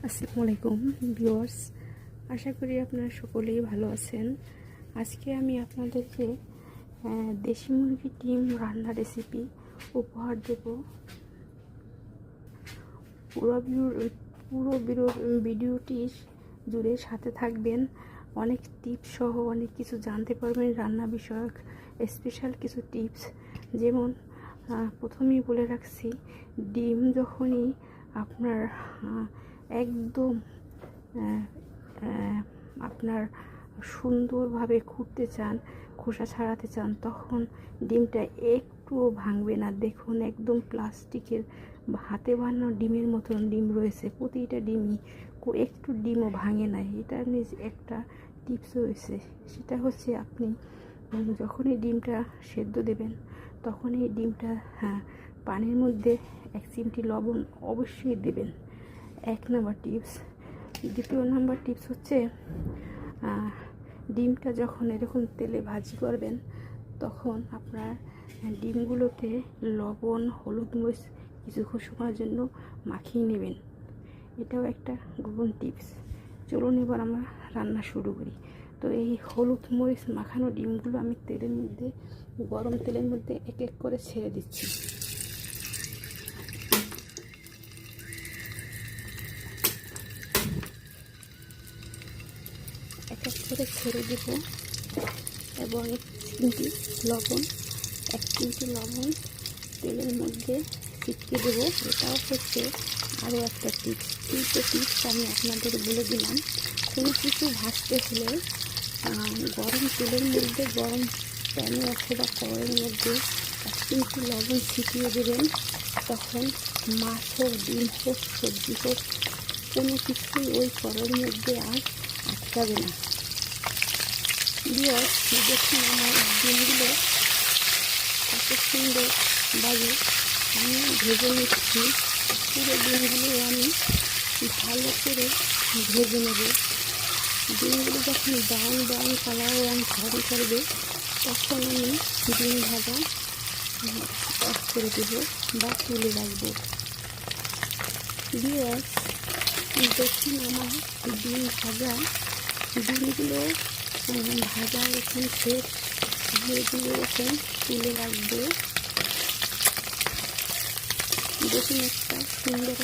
আসসালামু আলাইকুম ভিউয়ার্স, আশা করি আপনারা সকলেই ভালো আছেন। আজকে আমি আপনাদেরকে দেশি মুরগির ডিম রান্না রেসিপি উপহার দেব। পুরো ভিডিওটি জুড়ে সাথে থাকবেন। অনেক টিপস সহ অনেক কিছু জানতে পারবেন রান্না বিষয়ক স্পেশাল কিছু টিপস। যেমন প্রথমেই বলে রাখছি, ডিম যখনই আপনার একদম আপনার সুন্দরভাবে খুঁড়তে চান, খোসা ছাড়াতে চান, তখন ডিমটা একটুও ভাঙবে না। দেখুন, একদম প্লাস্টিকের হাতে বানানো ডিমের মতন ডিম রয়েছে। প্রতিটা ডিমই একটু ডিমও ভাঙে না। এটার নিজ একটা টিপস রয়েছে, সেটা হচ্ছে আপনি যখনই ডিমটা সেদ্ধ দেবেন তখন এই ডিমটা পানির মধ্যে 1 চিমটি লবণ অবশ্যই দেবেন। 1 নাম্বার টিপস। দ্বিতীয় নাম্বার টিপস হচ্ছে, ডিমটা যখন এরকম তেলে ভাজি করবেন তখন আপনার ডিমগুলোতে লবণ, হলুদ, মরিচ কিছুক্ষণ সময়ের জন্য মাখিয়ে নেবেন। এটাও একটা গোপন টিপস। চলুন এবার আমরা রান্না শুরু করি। তো এই হলুদ মরিচ মাখানো ডিমগুলো আমি তেলের মধ্যে, গরম তেলের মধ্যে এক এক করে ছেড়ে দিচ্ছি। এক এক করে ছেড়ে দেব এবং 1 চিমটি লবণ তেলের মধ্যে ছিটকে দেবো। এটাও হচ্ছে আরও একটা টিপস। টিপস আমি আপনাদের বলে দিলাম। কোনো কিছু ভাজতে হলে গরম তেলের মধ্যে, গরম প্যানে অথবা কড়াইয়ের মধ্যে 1 চিমটি লবণ ছিটিয়ে দেবেন। তখন মাছ হোক, ডিম হোক, সবজি হোক, কোনো কিছুই ওই কড়াইয়ের মধ্যে আর আটকাবে না। দেখুন আমার ডিমগুলো কত সুন্দর ভাবে আমি ভেজে নিচ্ছি। পুরো ডিমগুলো আমি ভালো করে ভেজে নেব। ডিমগুলো যখন ব্রাউন কালার রঙ ধারণ করবে তখন আমি ডিম ভাজা অফ করে দেব বা তুলে রাখবো। দেখুন আমার ডিমগুলো ভাজা এখন শেষ। এগুলো এখন তুলে রাখবো। দেখুন একটা সুন্দর